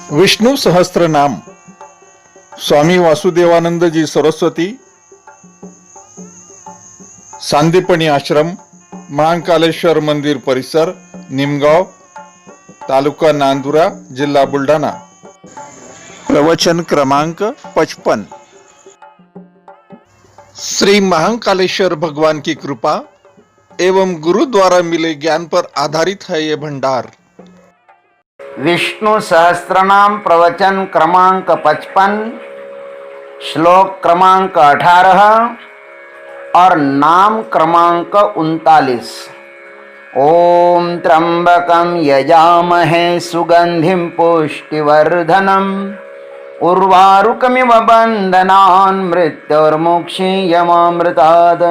विष्णु सहस्त्रनाम स्वामी वासुदेवानंद जी सरस्वती सांदीपनी आश्रम महाकालेश्वर मंदिर परिसर निमगाव तालुका नांदुरा जिल्हा बुलढाणा। प्रवचन क्रमांक 55। श्री महाकालेश्वर भगवान की कृपा एवं गुरु द्वारा मिले ज्ञान पर आधारित है ये भंडार। विष्णु सहस्त्रनाम प्रवचन क्रमांक 55, श्लोक क्रमांक 18 और नाम क्रमांक 39। ओम त्र्यंबकं यजामहे सुगंधिं पुष्टिवर्धनम् उर्वारुकमिव बन्धनान् मृत्युर्मुक्षीयमामृतात्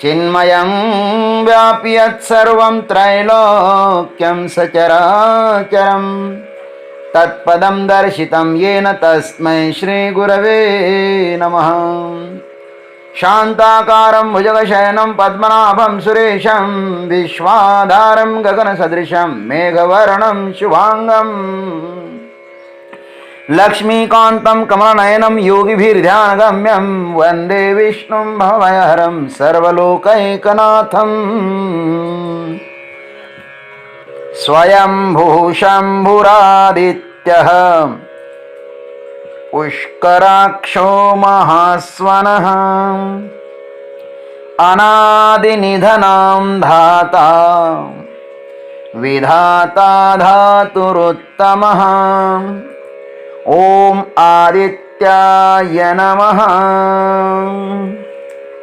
चिन्मयं व्यापि यत्सर्वं त्रैलोक्यं सचराचरं तत्पदं दर्शितं येन तस्मै श्रीगुरवे नमः। शान्ताकारं भुजगशयनं पद्मनाभं सुरेशं विश्वाधारं गगनसदृशं मेघवर्णं शुभांगं लक्ष्मीकान्तं कमलनयनं योगिभिर्ध्यानगम्यं वन्दे विष्णुं भवभयहरं सर्वलोकैकनाथं। स्वयंभू शम्भुरादित्यः पुष्कराक्षो महास्वनः अनादिनिधनं धाता विधाता धातुरुत्तमः। ओम आदित्याय नमः।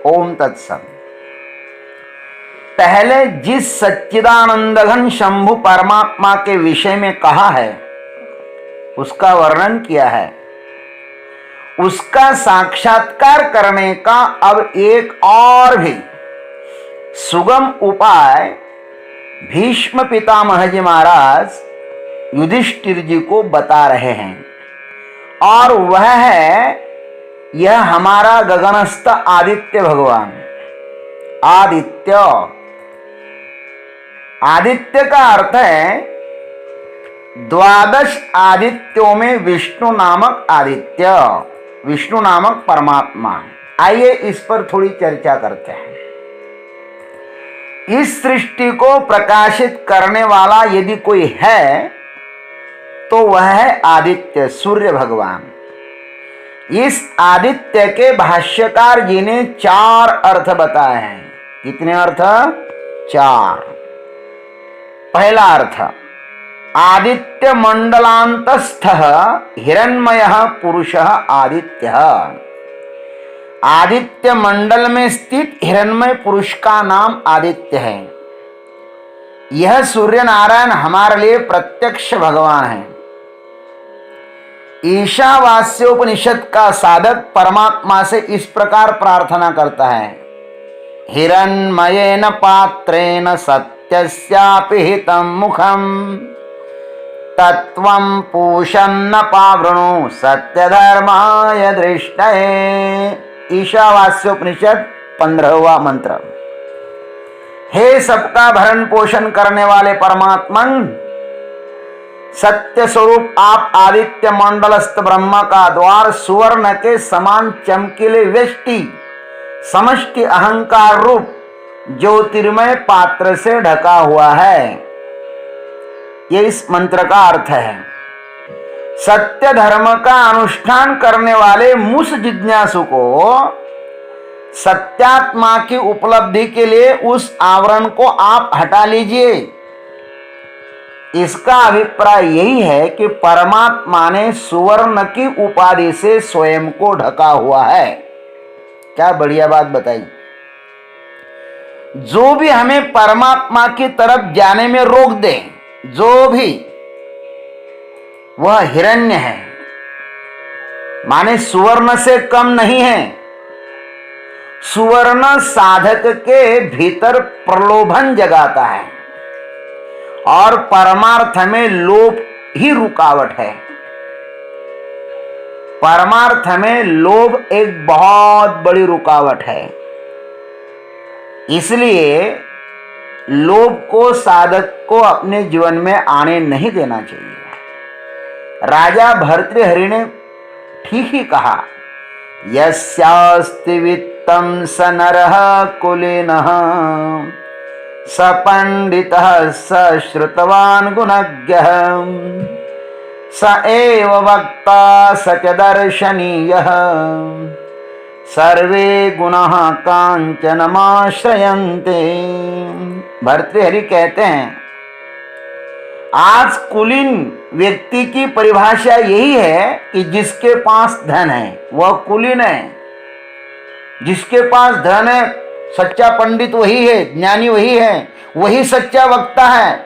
ओम तत्सत। पहले जिस सच्चिदानंदघन शंभु परमात्मा के विषय में कहा है, उसका वर्णन किया है, उसका साक्षात्कार करने का अब एक और भी सुगम उपाय भीष्म पितामह जी महाराज युधिष्ठिर जी को बता रहे हैं, और वह है यह हमारा गगनस्थ आदित्य भगवान। आदित्य, आदित्य का अर्थ है 12 आदित्यों में विष्णु नामक आदित्य, विष्णु नामक परमात्मा। आइए इस पर थोड़ी चर्चा करते हैं। इस सृष्टि को प्रकाशित करने वाला यदि कोई है तो वह है आदित्य, सूर्य भगवान। इस आदित्य के भाष्यकार जी ने 4 अर्थ बताए हैं। कितने अर्थ? 4। पहला अर्थ, आदित्य मंडलांतस्थः हिरण्मयः पुरुषः आदित्यः। आदित्य मंडल में स्थित हिरण्मय पुरुष का नाम आदित्य है। यह सूर्य नारायण हमारे लिए प्रत्यक्ष भगवान है। ईशावास्योपनिषद का साधक परमात्मा से इस प्रकार प्रार्थना करता है, हिरण्मयेन पात्रेण सत्यस्यापि हितं मुखं तत्वं पूषन्न पावृणु सत्यधर्माय दृष्टये। ईशावास्योपनिषद 15वां मंत्र। हे सबका भरण पोषण करने वाले परमात्मन, सत्य स्वरूप आप आदित्य मंडलस्थ ब्रह्मा का द्वार सुवर्ण के समान चमकीले व्यष्टि समष्टि अहंकार रूप ज्योतिर्मय पात्र से ढका हुआ है। ये इस मंत्र का अर्थ है। सत्य धर्म का अनुष्ठान करने वाले मुस जिज्ञासु को सत्यात्मा की उपलब्धि के लिए उस आवरण को आप हटा लीजिए। इसका अभिप्राय यही है कि परमात्मा ने सुवर्ण की उपाधि से स्वयं को ढका हुआ है। क्या बढ़िया बात बताई। जो भी हमें परमात्मा की तरफ जाने में रोक दे, जो भी, वह हिरण्य है, माने सुवर्ण से कम नहीं है। सुवर्ण साधक के भीतर प्रलोभन जगाता है और परमार्थ में लोभ ही रुकावट है। परमार्थ में लोभ एक बहुत बड़ी रुकावट है। इसलिए लोभ को साधक को अपने जीवन में आने नहीं देना चाहिए। राजा भर्तृहरि ने ठीक ही कहा, यस्यास्ति वित्तं स नरः कुलीनः स पंडितः स श्रुतवान् गुणज्ञः स एव वक्ता स च दर्शनीयः सर्वे गुणाः कांचनमाश्रयन्ते। भर्तृहरि कहते हैं, आज कुलीन व्यक्ति की परिभाषा यही है कि जिसके पास धन है वह कुलीन है। जिसके पास धन है, सच्चा पंडित वही है, ज्ञानी वही है, वही सच्चा वक्ता है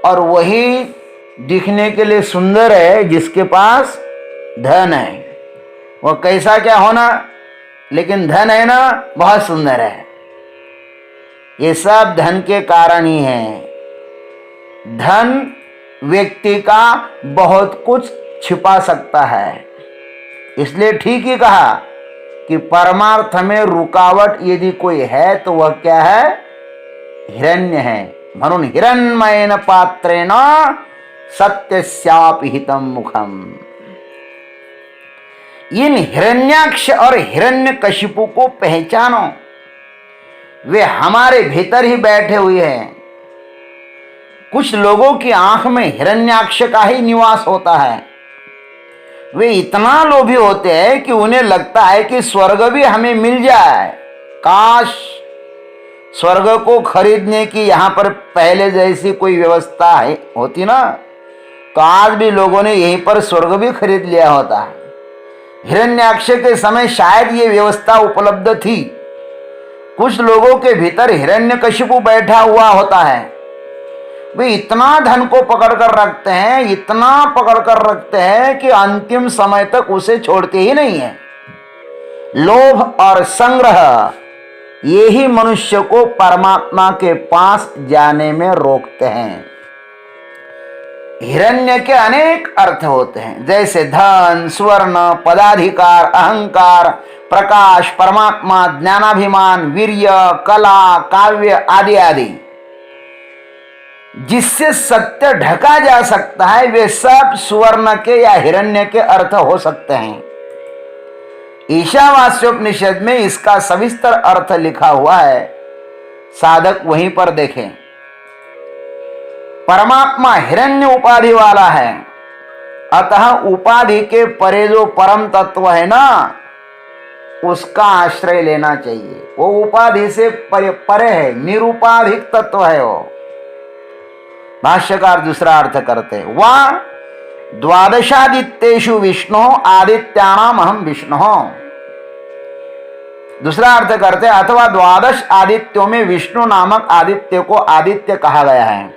और वही दिखने के लिए सुंदर है जिसके पास धन है। वह कैसा क्या होना, लेकिन धन है ना, बहुत सुंदर है। ये सब धन के कारण ही है। धन व्यक्ति का बहुत कुछ छिपा सकता है। इसलिए ठीक ही कहा कि परमार्थ में रुकावट यदि कोई है तो वह क्या है, हिरण्य है। म्हणून हिरण्मयेन पात्रेण सत्यस्यापि हितं मुखम। इन हिरण्याक्ष और हिरण्यकशिपु को पहचानो, वे हमारे भीतर ही बैठे हुए हैं। कुछ लोगों की आंख में हिरण्याक्ष का ही निवास होता है। वे इतना लोभी होते हैं कि उन्हें लगता है कि स्वर्ग भी हमें मिल जाए। काश स्वर्ग को खरीदने की यहाँ पर पहले जैसी कोई व्यवस्था है होती ना, तो आज भी लोगों ने यहीं पर स्वर्ग भी खरीद लिया होता है। हिरण्याक्ष के समय शायद ये व्यवस्था उपलब्ध थी। कुछ लोगों के भीतर हिरण्यकशिपु बैठा हुआ होता है। वे इतना धन को पकड़ कर रखते हैं, इतना पकड़ कर रखते हैं कि अंतिम समय तक उसे छोड़ते ही नहीं है। लोभ और संग्रह ये ही मनुष्य को परमात्मा के पास जाने में रोकते हैं। हिरण्य के अनेक अर्थ होते हैं, जैसे धन, स्वर्ण, पदाधिकार, अहंकार, प्रकाश, परमात्मा, ज्ञानाभिमान, वीर्य, कला, काव्य आदि आदि। जिससे सत्य ढका जा सकता है वे सब सुवर्ण के या हिरण्य के अर्थ हो सकते हैं। ईशावास्योपनिषद में इसका सविस्तर अर्थ लिखा हुआ है, साधक वहीं पर देखें। परमात्मा हिरण्य उपाधि वाला है, अतः उपाधि के परे जो परम तत्व है ना, उसका आश्रय लेना चाहिए। वो उपाधि से परे है, निरुपाधिक तत्व है वो। भाष्यकार दूसरा अर्थ करते हैं, वह द्वादशादित्येषु विष्णु आदित्यानाम अहम विष्णु। दूसरा अर्थ करते हैं, अथवा द्वादश आदित्यों में विष्णु नामक आदित्य को आदित्य कहा गया है।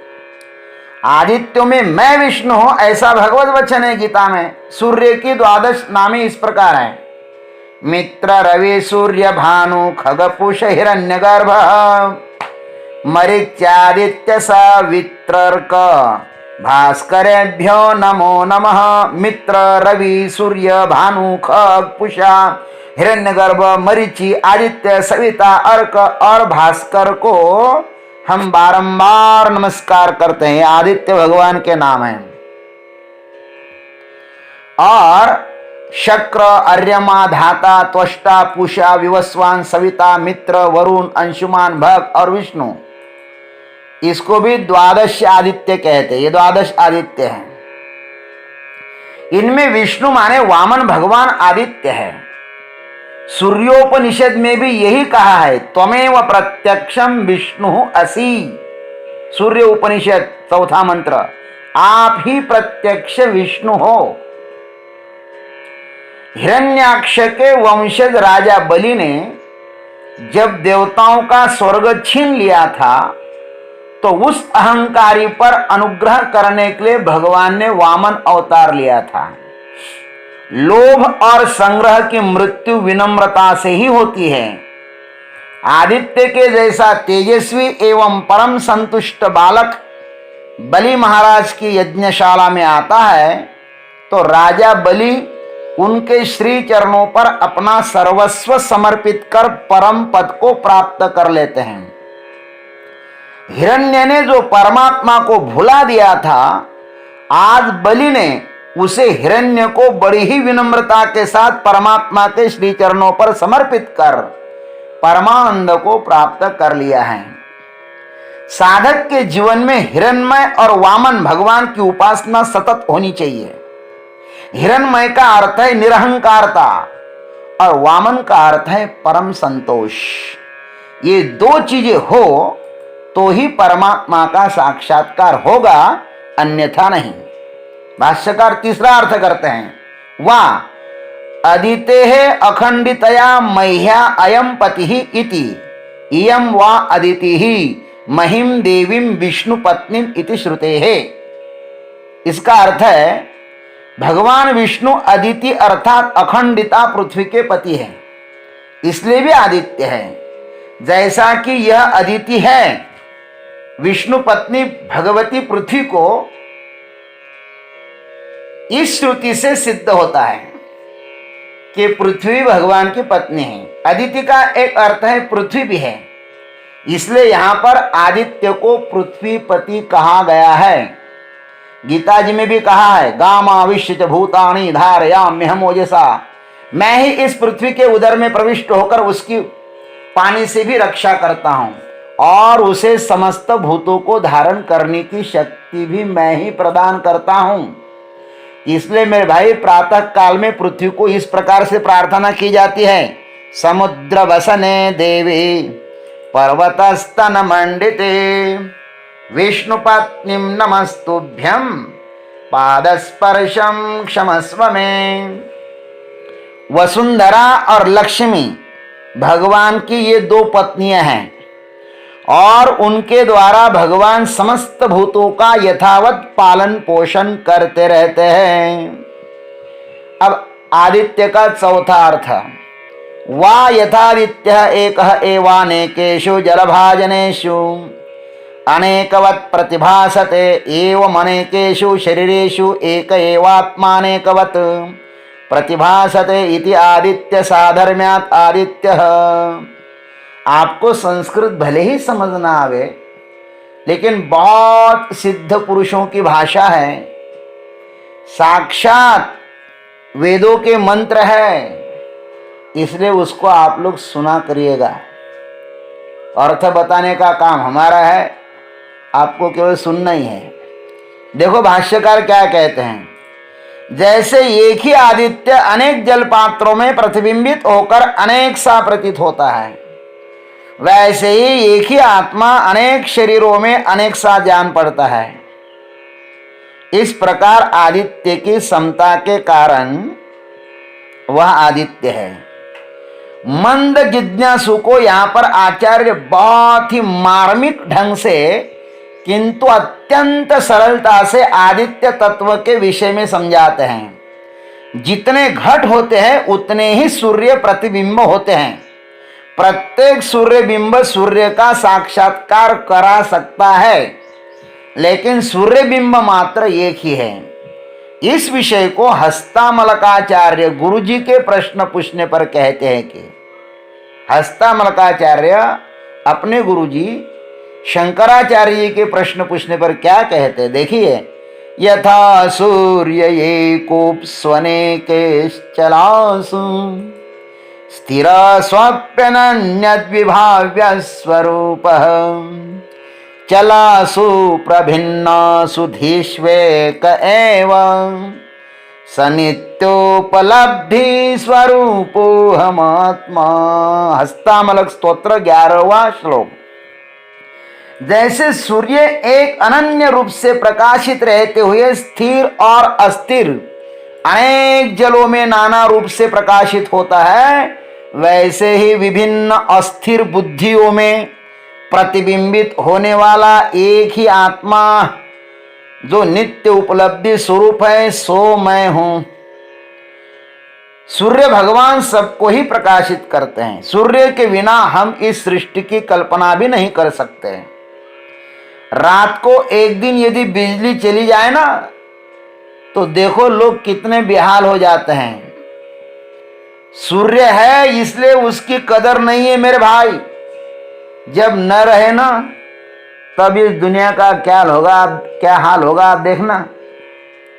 आदित्यों में मैं विष्णु हूं, ऐसा भगवत वचन है गीता में। सूर्य की द्वादश नामे इस प्रकार है, मित्र, रवि, सूर्य, भानु, खगपुष, हिरण्यगर्भ, मरीच्यादित्य, सवित्रर्क, भास्करेभ्यो नमो नमः। मित्र, रवि, सूर्य, भानु, खग, पुषा, हिरण्यगर्भ, मरीचि, आदित्य, सविता, अर्क और भास्कर को हम बारंबार नमस्कार करते हैं। आदित्य भगवान के नाम हैं। और शक्र, अर्यमा, धाता, त्वष्टा, पूषा, विवस्वान, सविता, मित्र, वरुण, अंशुमान, भग और विष्णु, इसको भी द्वादश आदित्य कहते हैं। ये द्वादश आदित्य हैं। इनमें विष्णु माने वामन भगवान आदित्य है। सूर्योपनिषद में भी यही कहा है, त्वमेव प्रत्यक्षम विष्णु असि। सूर्य उपनिषद चौथा मंत्र, आप ही प्रत्यक्ष विष्णु हो। हिरण्याक्ष के वंशज राजा बलि ने जब देवताओं का स्वर्ग छीन लिया था, तो उस अहंकारी पर अनुग्रह करने के लिए भगवान ने वामन अवतार लिया था। लोभ और संग्रह की मृत्यु विनम्रता से ही होती है। आदित्य के जैसा तेजस्वी एवं परम संतुष्ट बालक बलि महाराज की यज्ञशाला में आता है, तो राजा बलि उनके श्री चरणों पर अपना सर्वस्व समर्पित कर परम पद को प्राप्त कर लेते हैं। हिरण्य ने जो परमात्मा को भुला दिया था, आज बलि ने उसे हिरण्य को बड़ी ही विनम्रता के साथ परमात्मा के श्री चरणों पर समर्पित कर परमानंद को प्राप्त कर लिया है। साधक के जीवन में हिरण्मय और वामन भगवान की उपासना सतत होनी चाहिए। हिरण्मय का अर्थ है निरहंकारता और वामन का अर्थ है परम संतोष। ये दो चीजें हो तो ही परमात्मा का साक्षात्कार होगा, अन्यथा नहीं। भाष्यकार तीसरा अर्थ करते हैं, वा अदिते अखंडितया मह्या अयम पति इति इयम वा अदिति महिम देवीम विष्णु पत्नीम इति श्रुते है। इसका अर्थ है भगवान विष्णु अदिति अर्थात अखंडिता पृथ्वी के पति है, इसलिए भी आदित्य है। जैसा कि यह अदिति है, विष्णु पत्नी भगवती पृथ्वी को इस श्रुति से सिद्ध होता है कि पृथ्वी भगवान की पत्नी है। अदिति का एक अर्थ है पृथ्वी भी है, इसलिए यहां पर आदित्य को पृथ्वीपति कहा गया है। गीता जी में भी कहा है, गामाविश्य भूतानि धारयाम्यहम् ओजसा, मैं ही इस पृथ्वी के उदर में प्रविष्ट होकर उसकी पानी से भी रक्षा करता हूं और उसे समस्त भूतों को धारण करने की शक्ति भी मैं ही प्रदान करता हूं। इसलिए मेरे भाई प्रातः काल में पृथ्वी को इस प्रकार से प्रार्थना की जाती है, समुद्र वसने देवी पर्वतस्तन मंडिते विष्णुपत्नीं नमस्तुभ्यं पादस्पर्शं क्षमस्व में। वसुंधरा और लक्ष्मी भगवान की ये दो पत्नियां हैं और उनके द्वारा भगवान समस्त भूतों का यथावत पालन पोषण करते रहते हैं। अब आदित्य का चौथा अर्थ, वा यथादित्य एकः एवानेकेषु जलभाजनेषु अनेकवत् प्रतिभासते एवं अनेकेषु शरीरेषु एक एवात्मानेकवत् प्रतिभासते इति आदित्य साधर्म्यात् आदित्यः। आपको संस्कृत भले ही समझ ना आवे, लेकिन बहुत सिद्ध पुरुषों की भाषा है, साक्षात वेदों के मंत्र है, इसलिए उसको आप लोग सुना करिएगा। अर्थ बताने का काम हमारा है, आपको केवल सुनना ही है। देखो भाष्यकार क्या कहते हैं, जैसे एक ही आदित्य अनेक जल पात्रों में प्रतिबिंबित होकर अनेक सा प्रतीत होता है, वैसे ही एक ही आत्मा अनेक शरीरों में अनेक सा जान पड़ता है। इस प्रकार आदित्य की समता के कारण वह आदित्य है। मंद जिज्ञासु को यहाँ पर आचार्य बहुत ही मार्मिक ढंग से किंतु अत्यंत सरलता से आदित्य तत्व के विषय में समझाते हैं। जितने घट होते हैं उतने ही सूर्य प्रतिबिंब होते हैं। प्रत्येक सूर्य बिंब सूर्य का साक्षात्कार करा सकता है, लेकिन सूर्य बिंब मात्र एक ही है। इस विषय को हस्तामलकाचार्य गुरु जी के प्रश्न पूछने पर कहते हैं कि हस्तामलकाचार्य अपने गुरु जी शंकराचार्य जी के प्रश्न पूछने पर क्या कहते हैं, देखिए, यथा सूर्य एकोप्स्वनेकेश्चलासु स्थिर स्वप्यनन्यद्विभाव्य स्वरूपः चलासु प्रभिन्नासु धीष्वेक एव सनित्योपलब्धि स्वरूपो हमात्मा। हस्तामलक स्तोत्र 11वां श्लोक। जैसे सूर्य एक अनन्य रूप से प्रकाशित रहते हुए स्थिर और अस्थिर अनेक जलों में नाना रूप से प्रकाशित होता है, वैसे ही विभिन्न अस्थिर बुद्धियों में प्रतिबिंबित होने वाला एक ही आत्मा जो नित्य उपलब्धि स्वरूप है, सो मैं हूं। सूर्य भगवान सबको ही प्रकाशित करते हैं। सूर्य के बिना हम इस सृष्टि की कल्पना भी नहीं कर सकते। रात को एक दिन यदि बिजली चली जाए ना, तो देखो लोग कितने बेहाल हो जाते हैं। सूर्य है इसलिए उसकी कदर नहीं है मेरे भाई। जब न रहे ना, तब इस दुनिया का क्या हाल होगा आप देखना।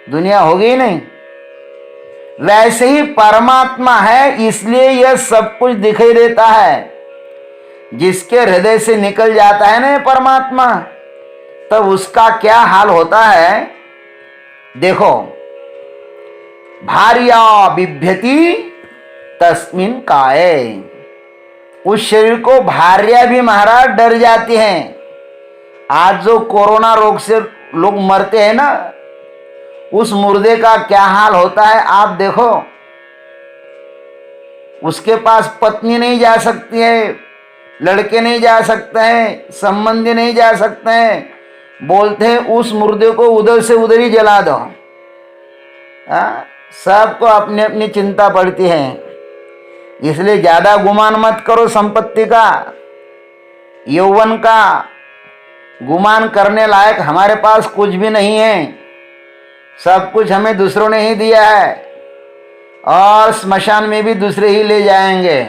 दुनिया होगी ही नहीं। वैसे ही परमात्मा है, इसलिए यह सब कुछ दिखाई देता है। जिसके हृदय से निकल जाता है ना ये परमात्मा, तब उसका क्या हाल होता है देखो। भार्या बिभ्यति तस्मिन काये, उस शरीर को भार्या भी महाराज डर जाती हैं। आज जो कोरोना रोग से लोग मरते हैं ना, उस मुर्दे का क्या हाल होता है आप देखो। उसके पास पत्नी नहीं जा सकती है, लड़के नहीं जा सकते हैं, संबंधी नहीं जा सकते हैं। बोलते हैं उस मुर्दे को उधर से उधर ही जला दो। सबको अपनी अपनी चिंता पड़ती है, इसलिए ज्यादा गुमान मत करो संपत्ति का, यौवन का। गुमान करने लायक हमारे पास कुछ भी नहीं है, सब कुछ हमें दूसरों ने ही दिया है, और स्मशान में भी दूसरे ही ले जाएंगे।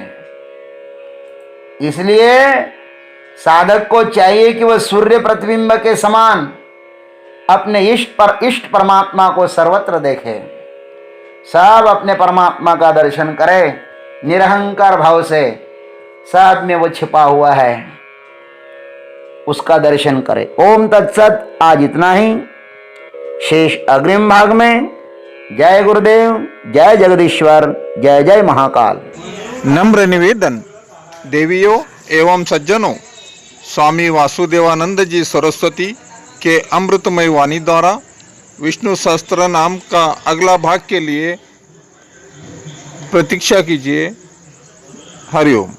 इसलिए साधक को चाहिए कि वह सूर्य प्रतिबिंब के समान अपने इष्ट परमात्मा को सर्वत्र देखे। सब अपने परमात्मा का दर्शन करे निरहंकार भाव से। सब में वो छिपा हुआ है, उसका दर्शन करे। ओम तत्सत। आज इतना ही, शेष अग्रिम भाग में। जय गुरुदेव, जय जगदीश्वर, जय जय महाकाल। नम्र निवेदन देवियों एवं सज्जनों, स्वामी वासुदेवानंद जी सरस्वती के अमृतमय वाणी द्वारा विष्णु सहस्त्र नाम का अगला भाग के लिए प्रतीक्षा कीजिए। हरिओम।